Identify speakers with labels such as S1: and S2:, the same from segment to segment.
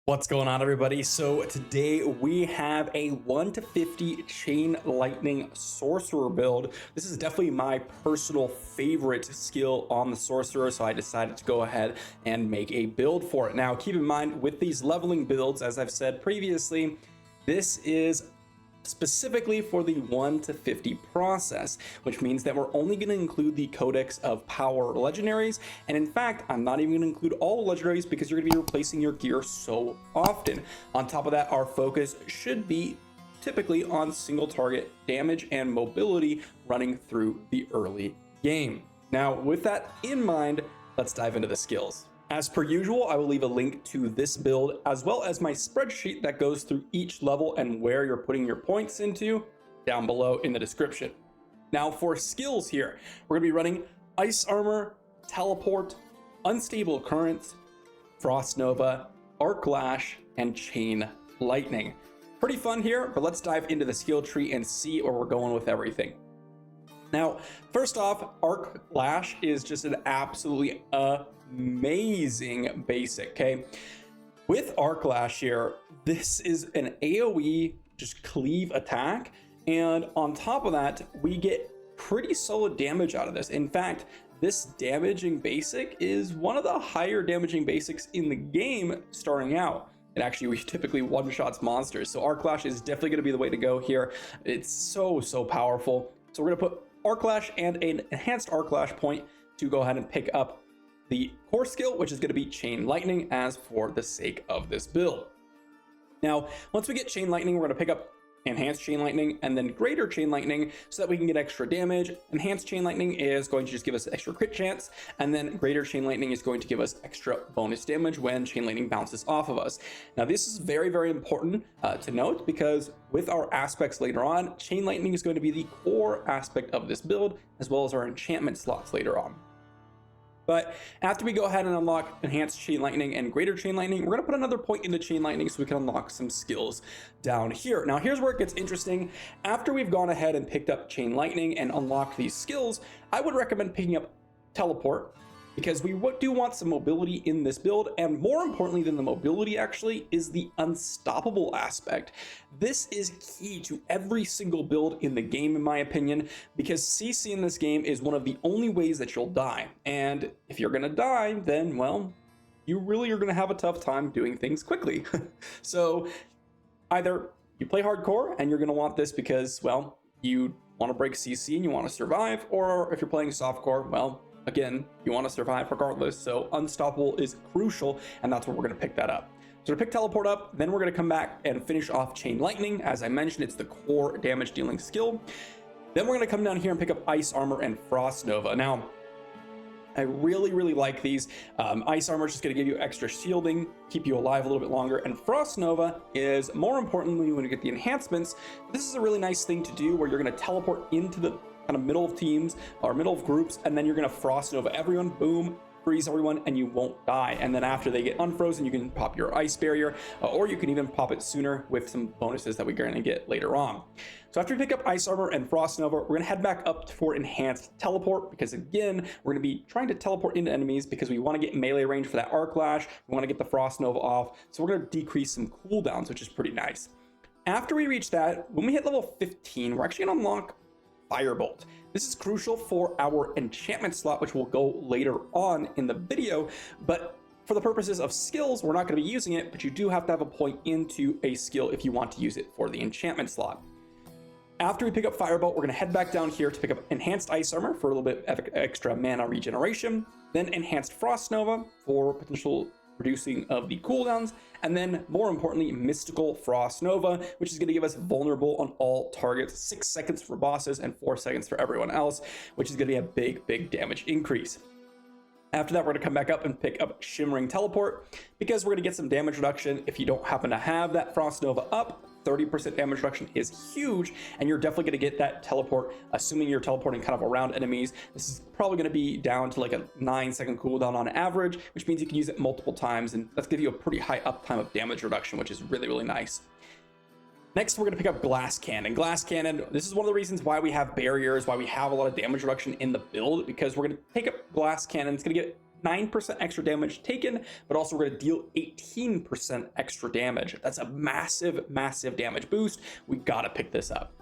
S1: What's going on, everybody? So today we have a 1 to 50 chain lightning sorcerer build. This is definitely my personal favorite skill on the sorcerer, so I decided to go ahead and make a build for it. Now keep in mind, with these leveling builds, as I've said previously, this is specifically for the 1 to 50 process, which means that we're only going to include the codex of power legendaries. And in fact, I'm not even going to include all the legendaries because you're going to be replacing your gear so often. On top of that, our focus should be typically on single target damage and mobility running through the early game. Now, with that in mind, let's dive into the skills. As per usual, I will leave a link to this build as well as my spreadsheet that goes through each level and where you're putting your points into down below in the description. Now for skills here, we're going to be running Ice Armor, Teleport, Unstable Currents, Frost Nova, Arc Lash, and Chain Lightning. Pretty fun here, but let's dive into the skill tree and see where we're going with everything. Now, first off, Arc Lash is just an absolutely amazing basic, okay? With Arc Lash here, this is an AoE, just cleave attack, and on top of that, we get pretty solid damage out of this. In fact, this damaging basic is one of the higher damaging basics in the game starting out. And actually, we typically one-shots monsters, so Arc Lash is definitely going to be the way to go here. It's so powerful. So we're going to put Arc Lash and an enhanced Arc Lash point to go ahead and pick up the core skill, which is going to be Chain Lightning, as for the sake of this build. Now, once we get Chain Lightning, we're going to pick up Enhanced Chain Lightning and then Greater Chain Lightning so that we can get extra damage. Enhanced Chain Lightning is going to just give us extra crit chance, and then Greater Chain Lightning is going to give us extra bonus damage when Chain Lightning bounces off of us. Now, this is very important to note, because with our aspects later on, Chain Lightning is going to be the core aspect of this build, as well as our enchantment slots later on. But after we go ahead and unlock Enhanced Chain Lightning and Greater Chain Lightning, we're going to put another point into Chain Lightning so we can unlock some skills down here. Now, here's where it gets interesting. After we've gone ahead and picked up Chain Lightning and unlocked these skills, I would recommend picking up Teleport, because we do want some mobility in this build, and more importantly than the mobility actually is the unstoppable aspect. This is key to every single build in the game, in my opinion, because CC in this game is one of the only ways that you'll die. And if you're gonna die, then, well, you really are gonna have a tough time doing things quickly. So either you play hardcore and you're gonna want this because, well, you want to break CC and you want to survive, or if you're playing softcore, well, again, you want to survive regardless, so unstoppable is crucial, and that's where we're going to pick that up. So to pick Teleport up, then we're going to come back and finish off Chain Lightning. As I mentioned, it's the core damage dealing skill. Then we're going to come down here and pick up Ice Armor and Frost Nova. Now, I really like these. Ice Armor is just going to give you extra shielding, keep you alive a little bit longer, and Frost Nova is, more importantly, when you get the enhancements, this is a really nice thing to do where you're going to teleport into the kind of middle of teams or middle of groups, and then you're going to Frost Nova everyone, boom, freeze everyone, and you won't die. And then after they get unfrozen, you can pop your ice barrier, or you can even pop it sooner with some bonuses that we're going to get later on. So after we pick up Ice Armor and Frost Nova, we're going to head back up for Enhanced Teleport, because again, we're going to be trying to teleport into enemies because we want to get melee range for that Arc Lash, we want to get the Frost Nova off, so we're going to decrease some cooldowns, which is pretty nice. After we reach that, when we hit level 15, we're actually going to unlock Firebolt. This is crucial for our enchantment slot, which will go later on in the video, but for the purposes of skills, we're not going to be using it, but you do have to have a point into a skill if you want to use it for the enchantment slot. After we pick up Firebolt, we're going to head back down here to pick up Enhanced Ice Armor for a little bit of extra mana regeneration, then Enhanced Frost Nova for potential reducing of the cooldowns, and then more importantly, Mystical Frost Nova, which is going to give us vulnerable on all targets, 6 seconds for bosses and 4 seconds for everyone else, which is going to be a big damage increase. After that, we're going to come back up and pick up Shimmering Teleport, because we're going to get some damage reduction. If you don't happen to have that Frost Nova up, 30% damage reduction is huge, and you're definitely going to get that teleport, assuming you're teleporting kind of around enemies. This is probably going to be down to like a 9-second cooldown on average, which means you can use it multiple times, and that's give you a pretty high uptime of damage reduction, which is really nice. Next, we're going to pick up Glass Cannon. Glass Cannon, this is one of the reasons why we have barriers, why we have a lot of damage reduction in the build, because we're going to pick up Glass Cannon. It's going to get 9% extra damage taken, but also we're going to deal 18% extra damage. That's a massive, massive damage boost. We got to pick this up.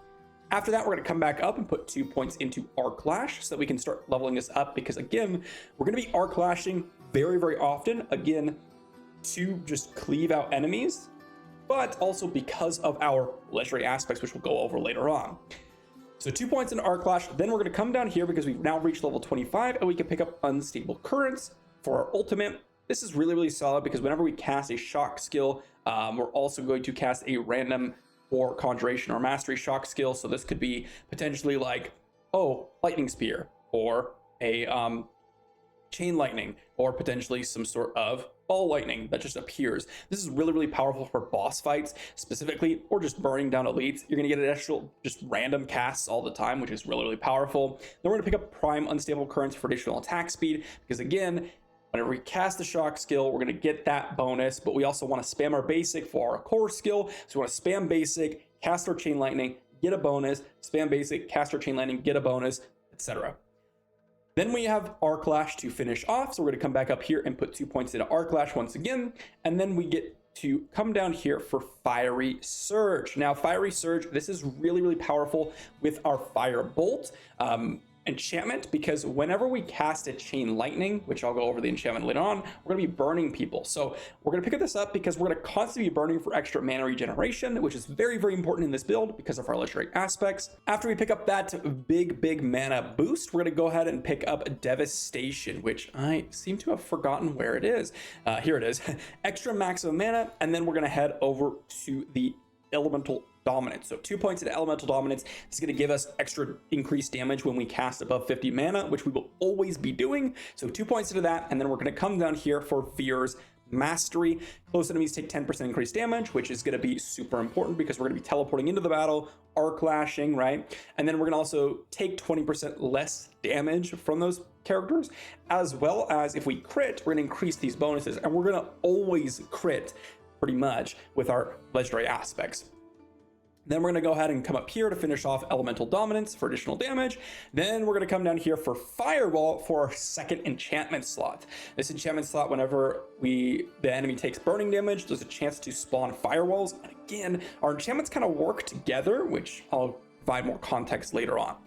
S1: After that, we're going to come back up and put 2 points into Arc Lash so that we can start leveling this up, because again, we're going to be Arc Lashing very, very often, again, to just cleave out enemies, but also because of our legendary aspects, which we'll go over later on. So 2 points into Arc Lash, then we're going to come down here because we've now reached level 25 and we can pick up Unstable Currents for our ultimate. This is really, really solid because whenever we cast a shock skill, we're also going to cast a random or conjuration or mastery shock skill. So this could be potentially like, oh, lightning spear, or a chain lightning, or potentially some sort of ball lightning that just appears. This is really, really powerful for boss fights specifically, or just burning down elites. You're gonna get an actual just random casts all the time, which is really, really powerful. Then we're gonna pick up Prime Unstable Currents for additional attack speed, because again, whenever we cast the shock skill, we're going to get that bonus, but we also want to spam our basic for our core skill. So we want to spam basic, cast our chain lightning, get a bonus, spam basic, cast our chain lightning, get a bonus, etc. Then we have Arc Lash to finish off. So we're going to come back up here and put 2 points into Arc Lash once again. And then we get to come down here for Fiery Surge. Now, Fiery Surge, this is really, really powerful with our Fire Bolt enchantment, because whenever we cast a chain lightning, which I'll go over the enchantment later on, we're going to be burning people. So we're going to pick this up because we're going to constantly be burning for extra mana regeneration, which is very, very important in this build because of our legendary aspects. After we pick up that big mana boost, we're going to go ahead and pick up Devastation, which I seem to have forgotten where it is. Here it is. Extra maximum mana, and then we're going to head over to the Elemental Dominance. So 2 points into Elemental Dominance. This is going to give us extra increased damage when we cast above 50 mana, which we will always be doing. So 2 points into that, and then we're going to come down here for Fear's Mastery. Close enemies take 10% increased damage, which is going to be super important because we're going to be teleporting into the battle, arc lashing, right? And then we're going to also take 20% less damage from those characters, as well as if we crit, we're going to increase these bonuses, and we're going to always crit pretty much with our legendary aspects. Then we're going to go ahead and come up here to finish off Elemental Dominance for additional damage. Then we're going to come down here for Fireball for our second enchantment slot. This enchantment slot, whenever the enemy takes burning damage, there's a chance to spawn firewalls. And again, our enchantments kind of work together, which I'll provide more context later on.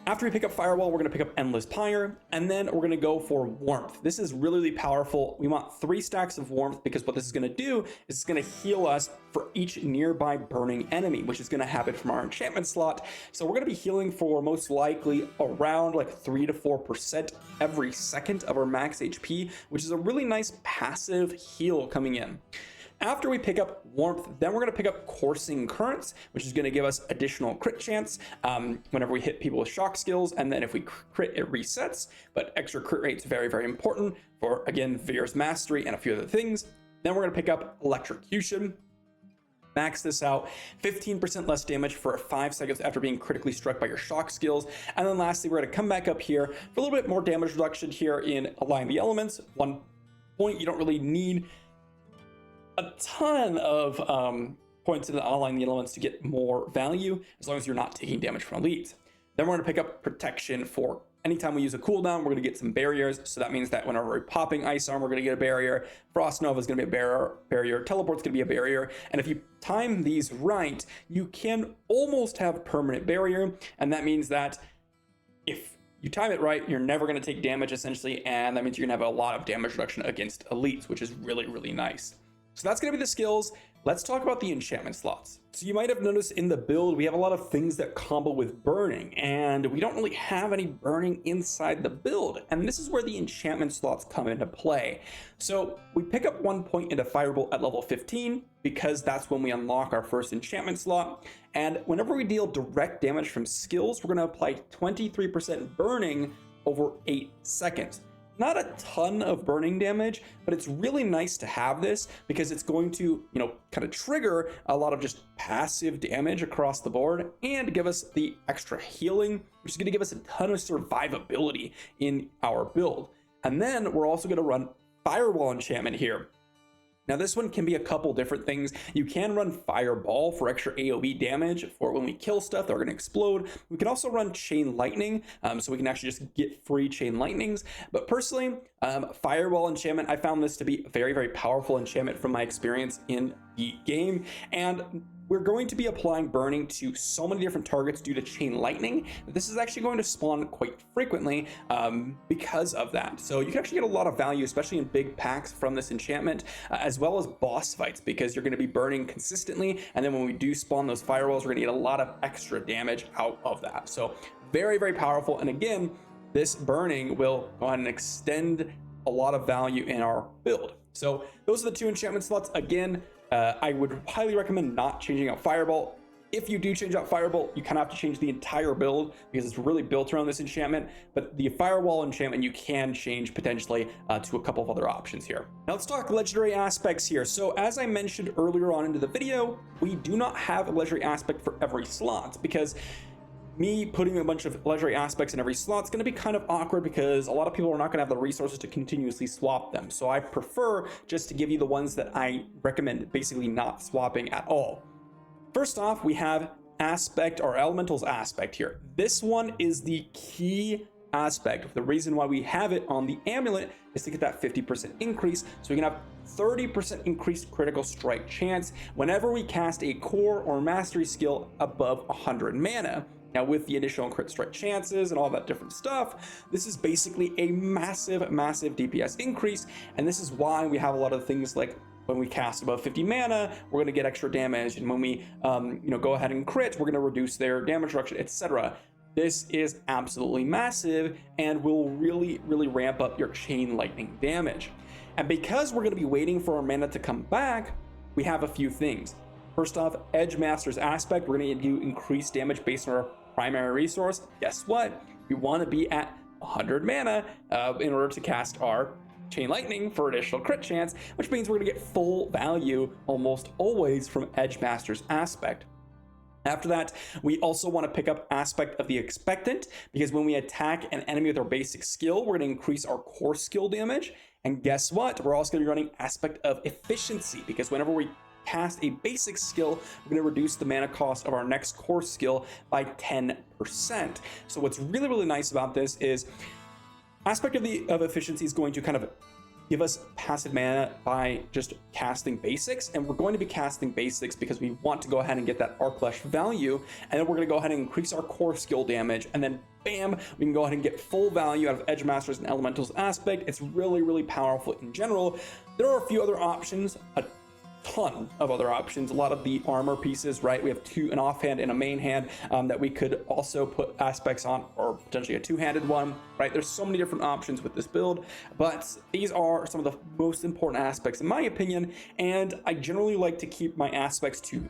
S1: After we pick up Firewall, we're going to pick up Endless Pyre, and then we're going to go for Warmth. This is really, really powerful. We want 3 stacks of Warmth because what this is going to do is it's going to heal us for each nearby burning enemy, which is going to happen from our enchantment slot. So we're going to be healing for most likely around like 3 to 4% every second of our max HP, which is a really nice passive heal coming in. After we pick up Warmth, then we're going to pick up Coursing Currents, which is going to give us additional crit chance whenever we hit people with shock skills. And then if we crit, it resets. But extra crit rate is very, very important for, again, Fear's Mastery and a few other things. Then we're going to pick up Electrocution. Max this out, 15% less damage for 5 seconds after being critically struck by your shock skills. And then lastly, we're going to come back up here for a little bit more damage reduction here in Align the Elements. 1 point, you don't really need a ton of points in the Align the Elements to get more value, as long as you're not taking damage from elites. Then we're going to pick up Protection for anytime we use a cooldown, we're going to get some barriers. So that means that whenever we're popping Ice Arm, we're going to get a barrier. Frost Nova is going to be a barrier. Teleport's going to be a barrier. And if you time these right, you can almost have permanent barrier. And that means that if you time it right, you're never going to take damage essentially. And that means you're going to have a lot of damage reduction against elites, which is really, really nice. So that's going to be the skills. Let's talk about the enchantment slots. So you might have noticed in the build, we have a lot of things that combo with burning, and we don't really have any burning inside the build. And this is where the enchantment slots come into play. So we pick up 1 point into Firebolt at level 15, because that's when we unlock our first enchantment slot. And whenever we deal direct damage from skills, we're going to apply 23% burning over 8 seconds. Not a ton of burning damage, but it's really nice to have this because it's going to, kind of trigger a lot of just passive damage across the board and give us the extra healing, which is going to give us a ton of survivability in our build. And then we're also going to run Firewall enchantment here. Now this one can be a couple different things. You can run Fireball for extra AoE damage for when we kill stuff that are going to explode. We can also run Chain Lightning, so we can actually just get free Chain Lightnings. But personally, Fireball enchantment, I found this to be a very, very powerful enchantment from my experience in the game. And we're going to be applying burning to so many different targets due to Chain Lightning. This is actually going to spawn quite frequently because of that. So you can actually get a lot of value, especially in big packs from this enchantment, as well as boss fights, because you're going to be burning consistently. And then when we do spawn those firewalls, we're going to get a lot of extra damage out of that. So very, very powerful. And again, this burning will go ahead and extend a lot of value in our build. So those are the two enchantment slots. Again, I would highly recommend not changing out Fireball. If you do change out Fireball, you kind of have to change the entire build because it's really built around this enchantment. But the Firewall enchantment, you can change potentially to a couple of other options here. Now let's talk legendary aspects here. So as I mentioned earlier on into the video, we do not have a legendary aspect for every slot because me putting a bunch of legendary aspects in every slot is going to be kind of awkward because a lot of people are not going to have the resources to continuously swap them. So I prefer just to give you the ones that I recommend basically not swapping at all. First off, we have aspect or elementals aspect here. This one is the key aspect. The reason why we have it on the amulet is to get that 50% increase, so we can have 30% increased critical strike chance whenever we cast a core or mastery skill above 100 mana. Now with the additional crit strike chances and all that different stuff, this is basically a massive, massive DPS increase. And this is why we have a lot of things like when we cast above 50 mana, we're going to get extra damage. And when we go ahead and crit, we're going to reduce their damage reduction, etc. This is absolutely massive and will really, really ramp up your Chain Lightning damage. And because we're going to be waiting for our mana to come back, we have a few things. First off, Edge Master's Aspect, we're going to do increased damage based on our primary resource. Guess what? We want to be at 100 mana in order to cast our Chain Lightning for additional crit chance, which means we're going to get full value almost always from Edge Master's Aspect. After that, we also want to pick up Aspect of the Expectant, because when we attack an enemy with our basic skill, we're going to increase our core skill damage. And guess what? We're also going to be running Aspect of Efficiency, because whenever we cast a basic skill, we're going to reduce the mana cost of our next core skill by 10%. So what's really, really nice about this is Aspect of Efficiency is going to kind of give us passive mana by just casting basics, and we're going to be casting basics because we want to go ahead and get that Arclash value, and then we're going to go ahead and increase our core skill damage, and then bam, we can go ahead and get full value out of Edge Masters and Elementals Aspect. It's really, really powerful in general. There are a few other options, a ton of other options, a lot of the armor pieces, right? We have an offhand and a main hand that we could also put aspects on, or potentially a two-handed one, right? There's so many different options with this build, but these are some of the most important aspects in my opinion, and I generally like to keep my aspects to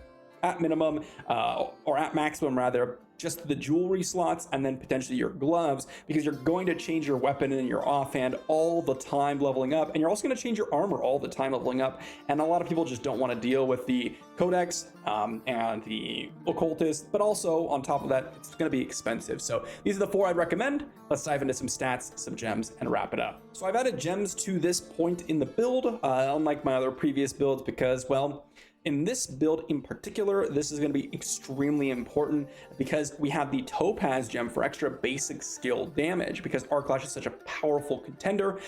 S1: at minimum or at maximum rather, just the jewelry slots and then potentially your gloves, because you're going to change your weapon and your offhand all the time leveling up, and you're also going to change your armor all the time leveling up, and a lot of people just don't want to deal with the codex and the occultist, but also on top of that, it's going to be expensive. So these are the 4 I'd recommend. Let's dive into some stats, some gems, and wrap it up. So I've added gems to this point in the build, unlike my other previous builds, because, well, in this build in particular, this is going to be extremely important because we have the Topaz gem for extra basic skill damage, because Arclash is such a powerful contender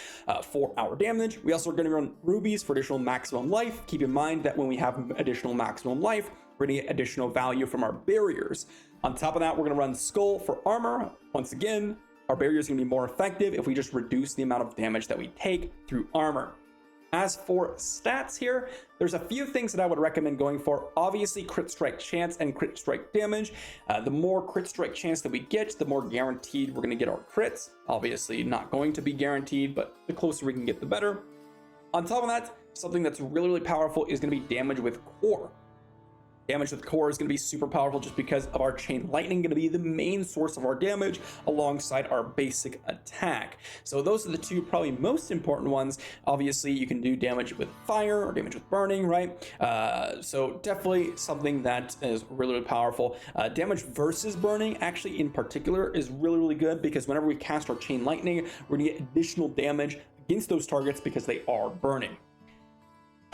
S1: for our damage. We also are going to run rubies for additional maximum life. Keep in mind that when we have additional maximum life, we're going to get additional value from our barriers. On top of that, we're going to run skull for armor. Once again, our barrier is going to be more effective if we just reduce the amount of damage that we take through armor. As for stats here, there's a few things that I would recommend going for. Obviously, crit strike chance and crit strike damage. The more crit strike chance that we get, the more guaranteed we're going to get our crits. Obviously, not going to be guaranteed, but the closer we can get, the better. On top of that, something that's really, really powerful is going to be damage with core. Damage with core is going to be super powerful just because of our Chain Lightning going to be the main source of our damage alongside our basic attack. So those are the 2 probably most important ones. Obviously, you can do damage with fire or damage with burning, right? So definitely something that is really, really powerful. Damage versus burning, actually in particular, is really, really good because whenever we cast our Chain Lightning, we're going to get additional damage against those targets because they are burning.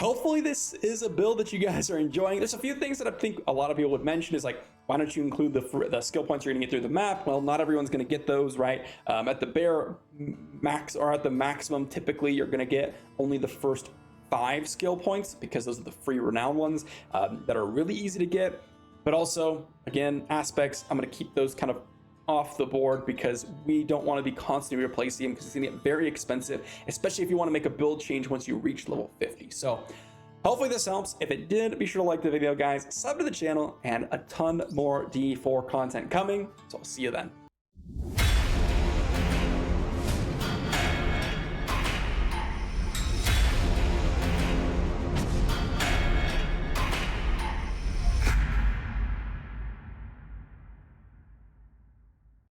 S1: hopefully this is a build that you guys are enjoying. There's a few things that I think a lot of people would mention is like, why don't you include the skill points you're gonna get through the map? Well, not everyone's gonna get those, right? At the bare max or at the maximum, typically you're gonna get only the first 5 skill points because those are the free renown ones that are really easy to get. But also, again, aspects, I'm gonna keep those kind of off the board because we don't want to be constantly replacing them because it's going to get very expensive, especially if you want to make a build change once you reach level 50. So hopefully this helps. If it did, be sure to like the video, guys, sub to the channel, and a ton more D4 content coming. So I'll see you then.